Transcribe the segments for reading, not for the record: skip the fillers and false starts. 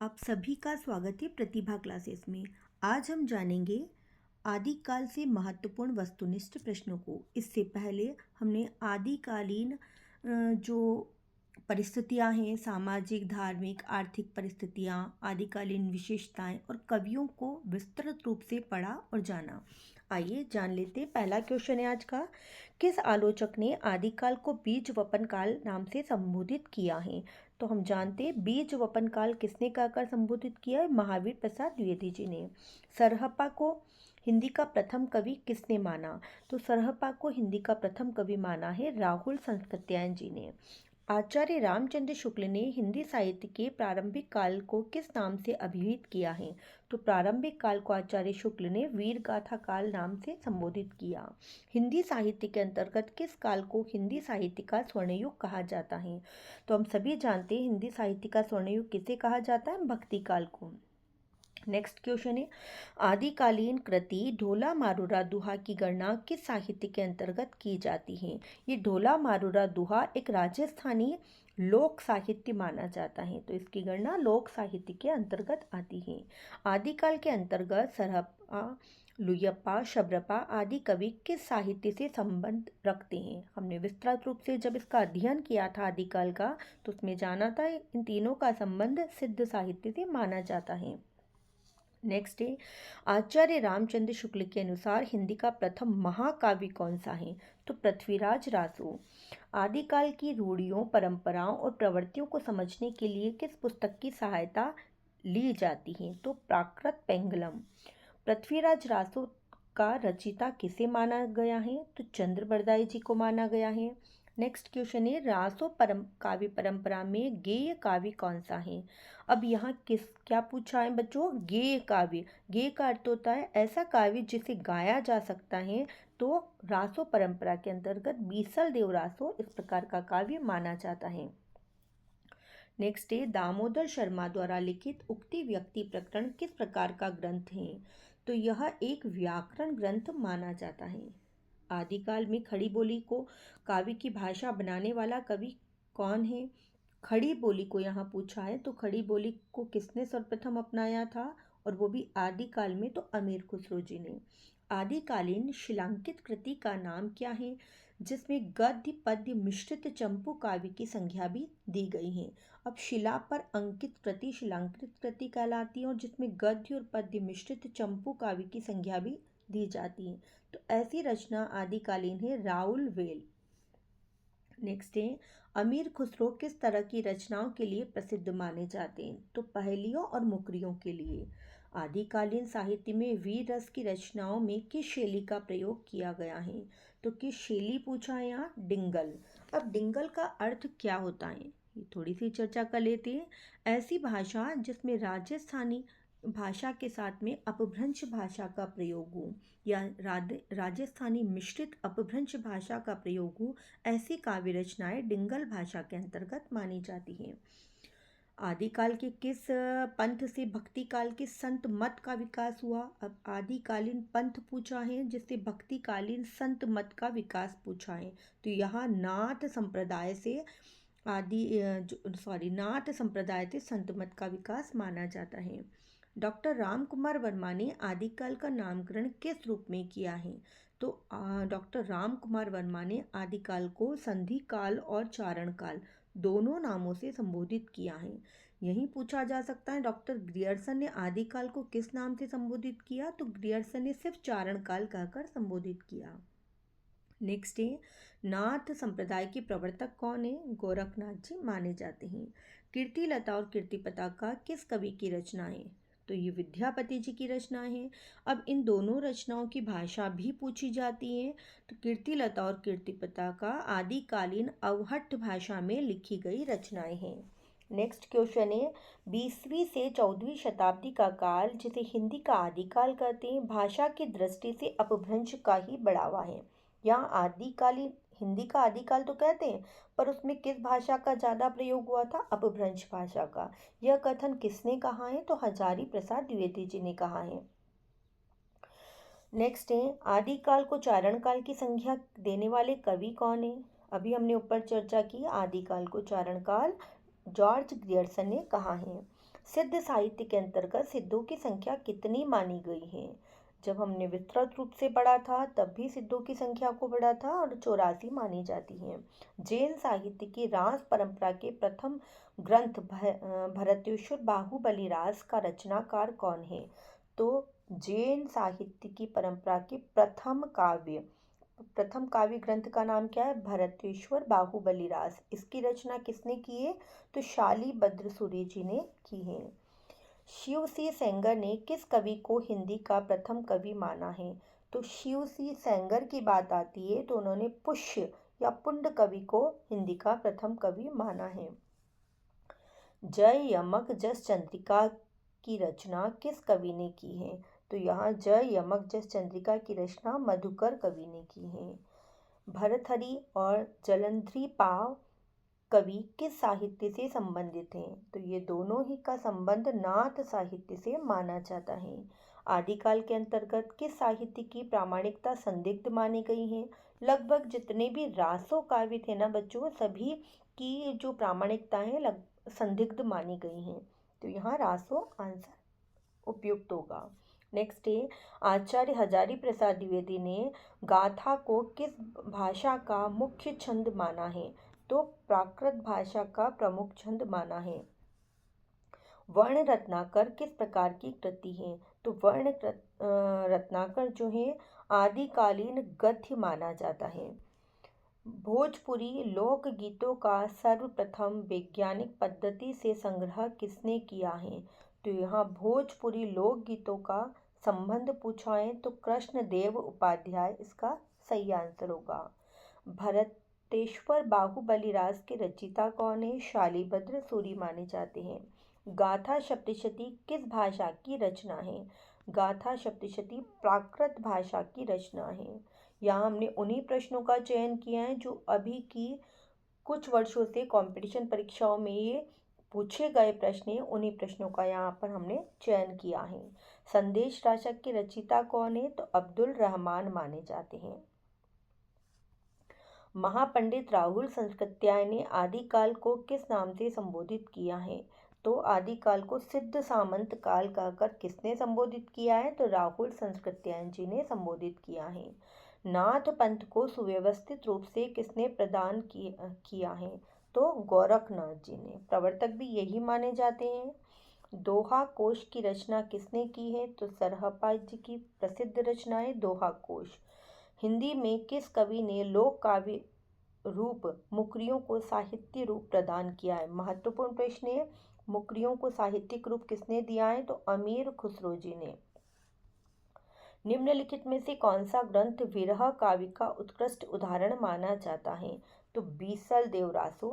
आप सभी का स्वागत है प्रतिभा क्लासेस में। आज हम जानेंगे आदिकाल से महत्वपूर्ण वस्तुनिष्ठ प्रश्नों को। इससे पहले हमने आदिकालीन जो परिस्थितियां हैं, सामाजिक, धार्मिक, आर्थिक परिस्थितियां, आदिकालीन विशेषताएं और कवियों को विस्तृत रूप से पढ़ा और जाना। आइए जान लेते हैं। पहला क्वेश्चन है आज का, किस आलोचक ने आदिकाल को बीज वपन काल नाम से संबोधित किया है? तो हम जानते हैं बीज वपन काल किसने कहकर संबोधित किया है? महावीर प्रसाद द्विवेदी जी ने। सरहप्पा को हिंदी का प्रथम कवि किसने माना? तो सरहप्पा को हिंदी का प्रथम कवि माना है राहुल संस्कृत्यायन जी ने। आचार्य रामचंद्र शुक्ल ने हिंदी साहित्य के प्रारंभिक काल को किस नाम से अभिहित किया है? तो प्रारंभिक काल को आचार्य शुक्ल ने वीर गाथा काल नाम से संबोधित किया। हिंदी साहित्य के अंतर्गत किस काल को हिंदी साहित्य का स्वर्णयुग कहा जाता है? तो हम सभी जानते हैं हिंदी साहित्य का स्वर्णयुग किसे कहा जाता है? भक्ति काल को। नेक्स्ट क्वेश्चन है, आदिकालीन कृति ढोला मारूरा दुहा की गणना किस साहित्य के अंतर्गत की जाती है? ये ढोला मारूरा दुहा एक राजस्थानी लोक साहित्य माना जाता है, तो इसकी गणना लोक साहित्य के अंतर्गत आती है। आदिकाल के अंतर्गत सरहप्पा, लुयप्पा, शबरपा आदि कवि किस साहित्य से संबंध रखते हैं? हमने विस्तृत रूप से जब इसका अध्ययन किया था आदिकाल का, तो उसमें जाना था इन तीनों का संबंध सिद्ध साहित्य से माना जाता है। नेक्स्ट है, आचार्य रामचंद्र शुक्ल के अनुसार हिंदी का प्रथम महाकाव्य कौन सा है? तो पृथ्वीराज रासो। आदिकाल की रूढ़ियों, परंपराओं और प्रवृत्तियों को समझने के लिए किस पुस्तक की सहायता ली जाती है? तो प्राकृत पेंगलम। पृथ्वीराज रासो का रचिता किसे माना गया है? तो चंद्रबरदाई जी को माना गया है। नेक्स्ट क्वेश्चन है, रासो काव्य परंपरा में गेय काव्य कौन सा है? अब यहाँ किस क्या पूछा है बच्चों? गेय काव्य। गेय का अर्थ होता है ऐसा काव्य जिसे गाया जा सकता है। तो रासो परंपरा के अंतर्गत बीसल देव रासो इस प्रकार का काव्य माना जाता है। नेक्स्ट है, दामोदर शर्मा द्वारा लिखित उक्ति व्यक्ति प्रकरण किस प्रकार का ग्रंथ है? तो यह एक व्याकरण ग्रंथ माना जाता है। आदिकाल में खड़ी बोली को काव्य की भाषा बनाने वाला कवि कौन है? खड़ी बोली को यहाँ पूछा है, तो खड़ी बोली को किसने सर्वप्रथम अपनाया था? और वो भी आदिकाल में, तो अमीर खुसरो जी ने। आदिकालीन शिलांकित कृति का नाम क्या है जिसमें गद्य पद्य मिश्रित चंपू काव्य की संज्ञा भी दी गई है? अब शिला पर अंकित कृति शिलांकित कृति कहलाती है, और जिसमें गद्य और पद्य मिश्रित चंपू काव्य की संज्ञा भी दी जाती है। तो ऐसी रचना आदिकालीन है राउल वेल। नेक्स्ट है, अमीर खुसरो किस तरह की रचनाओं के लिए प्रसिद्ध माने जाते हैं? तो पहेलियों और मुकरियों के लिए। आदिकालीन साहित्य में वीर रस की रचनाओं में किस शैली का प्रयोग किया गया है? तो किस शैली पूछा है यहाँ? डिंगल। अब डिंगल का अर्थ क्या होता है, ये थोड़ी सी चर्चा कर लेते हैं। ऐसी भाषा जिसमें राजस्थानी भाषा के साथ में अपभ्रंश भाषा का प्रयोग हो, या राजस्थानी मिश्रित अपभ्रंश भाषा का प्रयोग हो, ऐसी काव्य रचनाएं डिंगल भाषा के अंतर्गत मानी जाती हैं। आदिकाल के किस पंथ से भक्ति काल के संत मत का विकास हुआ? अब आदिकालीन पंथ पूछा है, जिससे भक्तिकालीन संत मत का विकास पूछा है। तो यहाँ नाथ संप्रदाय से नाथ संप्रदाय से संत मत का विकास माना जाता है। डॉक्टर राम कुमार वर्मा ने आदिकाल का नामकरण किस रूप में किया है? तो डॉक्टर राम कुमार वर्मा ने आदिकाल को संधि काल और चारण काल दोनों नामों से संबोधित किया है। यही पूछा जा सकता है, डॉक्टर ग्रियर्सन ने आदिकाल को किस नाम से संबोधित किया? तो ग्रियर्सन ने सिर्फ चारण काल कहकर संबोधित किया। नेक्स्ट है, नाथ संप्रदाय के प्रवर्तक कौन है? गोरखनाथ जी माने जाते हैं। कीर्तिलता और कीर्तिपता का किस कवि की रचना है? तो ये विद्यापति जी की रचना है। अब इन दोनों रचनाओं की भाषा भी पूछी जाती है। तो कीर्तिलता और कीर्तिपता का आदिकालीन अवहट्ठ भाषा में लिखी गई रचनाएं हैं। नेक्स्ट क्वेश्चन है, 20वीं से 14वीं शताब्दी का काल जिसे हिंदी का आदिकाल कहते हैं, भाषा की दृष्टि से अपभ्रंश का ही बढ़ावा है। यहाँ आदिकालीन हिंदी का आदिकाल तो कहते हैं, पर उसमें किस भाषा का ज़्यादा प्रयोग हुआ था? अपभ्रंश भाषा का। यह कथन किसने कहा है? तो हजारी प्रसाद द्विवेदी जी ने कहा है। नेक्स्ट है, आदिकाल को चारण काल की संज्ञा देने वाले कवि कौन है? अभी हमने ऊपर चर्चा की, आदिकाल को चारण काल जॉर्ज ग्रियर्सन ने कहा है। सिद्ध साहित्य के अंतर्गत सिद्धों की संख्या कितनी मानी गई है? जब हमने विस्तृत रूप से पढ़ा था तब भी सिद्धों की संख्या को पढ़ा था और 84 मानी जाती हैं। जैन साहित्य की रास परंपरा के प्रथम ग्रंथ भरतेश्वर बाहुबली रास का रचनाकार कौन है? तो जैन साहित्य की परंपरा के प्रथम काव्य ग्रंथ का नाम क्या है? भरतेश्वर बाहुबली रास। इसकी रचना किसने की है? तो शाली भद्र सूरी जी ने की है। शिव सी सेंगर ने किस कवि को हिंदी का प्रथम कवि माना है? तो शिव सी सेंगर की बात आती है तो उन्होंने पुष्य या पुंड कवि को हिंदी का प्रथम कवि माना है। जय यमक जस चंद्रिका की रचना किस कवि ने की है? तो यहाँ जय यमक जस चंद्रिका की रचना मधुकर कवि ने की है। भरथरी और जलंधरी पाव कवि किस साहित्य से संबंधित हैं? तो ये दोनों ही का संबंध नाथ साहित्य से माना जाता है। आदिकाल के अंतर्गत किस साहित्य की प्रामाणिकता संदिग्ध मानी गई है? लगभग जितने भी रासो काव्य थे ना बच्चों, सभी की जो प्रामाणिकता है संदिग्ध मानी गई हैं। तो यहाँ रासो आंसर उपयुक्त होगा। नेक्स्ट है, आचार्य हजारी प्रसाद द्विवेदी ने गाथा को किस भाषा का मुख्य छंद माना है? तो प्राकृत भाषा का प्रमुख छंद माना है। वर्ण रत्नाकर किस प्रकार की कृति है? तो वर्ण रत्नाकर जो है आदिकालीन गद्य माना जाता है। भोजपुरी लोकगीतों का सर्वप्रथम वैज्ञानिक पद्धति से संग्रह किसने किया है? तो यहाँ भोजपुरी लोकगीतों का संबंध पूछा है तो कृष्णदेव उपाध्याय इसका सही आंसर होगा। भरतेश्वर बाहुबली रास के रचयिता कौन है? शालिभद्र सूरी माने जाते हैं। गाथा सप्तशती किस भाषा की रचना है? गाथा सप्तशती प्राकृत भाषा की रचना है। यहाँ हमने उन्हीं प्रश्नों का चयन किया है जो अभी की कुछ वर्षों से कंपटीशन परीक्षाओं में ये पूछे गए प्रश्न हैं, उन्हीं प्रश्नों का यहाँ पर हमने चयन किया है। संदेश राशक के रचयिता कौन है? तो अब्दुल रहमान माने जाते हैं। महापंडित राहुल संस्कृत्याय ने आदिकाल को किस नाम से संबोधित किया है? तो आदिकाल को सिद्ध सामंत काल कहकर किसने संबोधित किया है? तो राहुल संस्कृत्याय जी ने संबोधित किया है। नाथ पंथ को सुव्यवस्थित रूप से किसने प्रदान किया है? तो गोरखनाथ जी ने। प्रवर्तक भी यही माने जाते हैं। दोहा कोश की रचना किसने की है? तो सरहपा जी की प्रसिद्ध रचना है दोहा कोश। हिंदी में किस कवि ने लोक काव्य रूप मुकरियों को साहित्य रूप प्रदान किया है? महत्वपूर्ण प्रश्न है। मुकरियों को साहित्यिक रूप किसने दिया है? तो अमीर खुसरो जी ने। निम्नलिखित में से कौन सा ग्रंथ विरह काव्य का उत्कृष्ट उदाहरण माना जाता है? तो बीसल देवरासो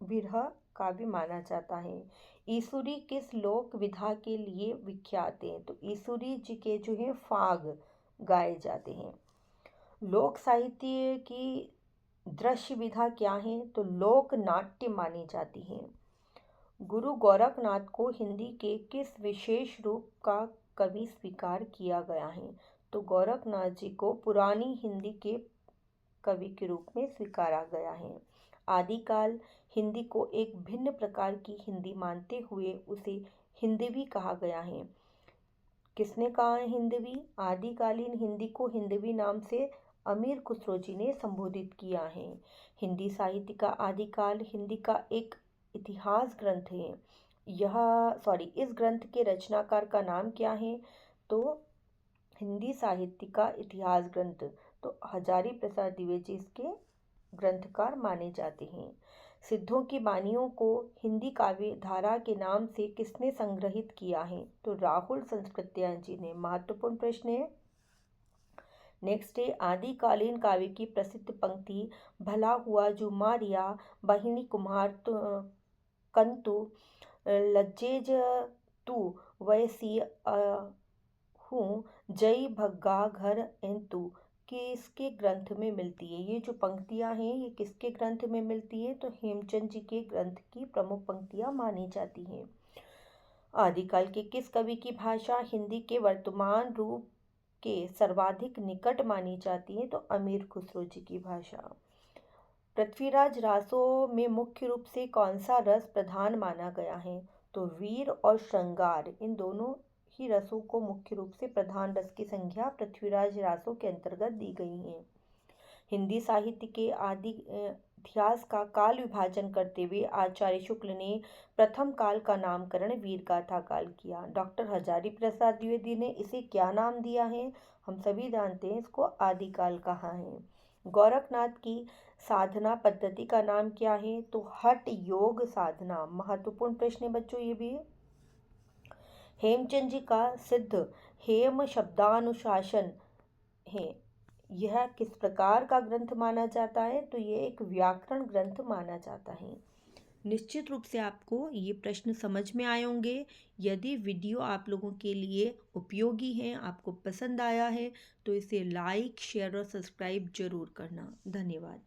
विरह काव्य माना जाता है। ईसुरी किस लोक विधा के लिए विख्यात है? तो ईसुरी जी के जो है फाग गाए जाते हैं। लोक साहित्य की दृश्य विधा क्या है? तो लोक नाट्य मानी जाती है। गुरु गोरखनाथ को हिंदी के किस विशेष रूप का कवि स्वीकार किया गया है? तो गोरखनाथ जी को पुरानी हिंदी के कवि के रूप में स्वीकारा गया है। आदिकाल हिंदी को एक भिन्न प्रकार की हिंदी मानते हुए उसे हिंदवी कहा गया है। किसने कहा है हिंदवी? आदिकालीन हिंदी को हिंदवी नाम से अमीर खुसरो जी ने संबोधित किया है। हिंदी साहित्य का आदिकाल हिंदी का एक इतिहास ग्रंथ है। इस ग्रंथ के रचनाकार का नाम क्या है? तो हिंदी साहित्य का इतिहास ग्रंथ, तो हजारी प्रसाद द्विवेदी इसके ग्रंथकार माने जाते हैं। सिद्धों की बानियों को हिंदी काव्य धारा के नाम से किसने संग्रहित किया है? तो राहुल संस्कृत्याय जी ने। महत्वपूर्ण प्रश्न है। नेक्स्ट है, आदिकालीन काव्य की प्रसिद्ध पंक्ति भला हुआ जो मारिया बहिनी कुम्हार कंतु लज्जेज तू वैसी हूँ जई भग्गा घर एंतु किसके ग्रंथ में मिलती है? ये जो पंक्तियाँ हैं ये किसके ग्रंथ में मिलती है? तो हेमचंद जी के ग्रंथ की प्रमुख पंक्तियाँ मानी जाती हैं। आदिकाल के किस कवि की भाषा हिंदी के वर्तमान रूप के सर्वाधिक निकट मानी जाती है? तो अमीर खुसरो जी की भाषा। पृथ्वीराज रासों में मुख्य रूप से कौन सा रस प्रधान माना गया है? तो तो वीर और श्रृंगार इन दोनों ही रसों को मुख्य रूप से प्रधान रस की संज्ञा पृथ्वीराज रासों के अंतर्गत दी गई है। हिंदी साहित्य के आदि इतिहास का काल विभाजन करते हुए आचार्य शुक्ल ने प्रथम काल का नामकरण वीरगाथा काल किया। डॉक्टर हजारी प्रसाद द्विवेदी ने इसे क्या नाम दिया है? हम सभी जानते हैं इसको आदिकाल कहा है। गोरखनाथ की साधना पद्धति का नाम क्या है? तो हठ योग साधना। महत्वपूर्ण प्रश्न है बच्चों ये भी। हेमचंद जी का सिद्ध हेम शब्दानुशासन है, यह किस प्रकार का ग्रंथ माना जाता है? तो ये एक व्याकरण ग्रंथ माना जाता है। निश्चित रूप से आपको ये प्रश्न समझ में आए होंगे। यदि वीडियो आप लोगों के लिए उपयोगी है, आपको पसंद आया है, तो इसे लाइक, शेयर और सब्सक्राइब जरूर करना। धन्यवाद।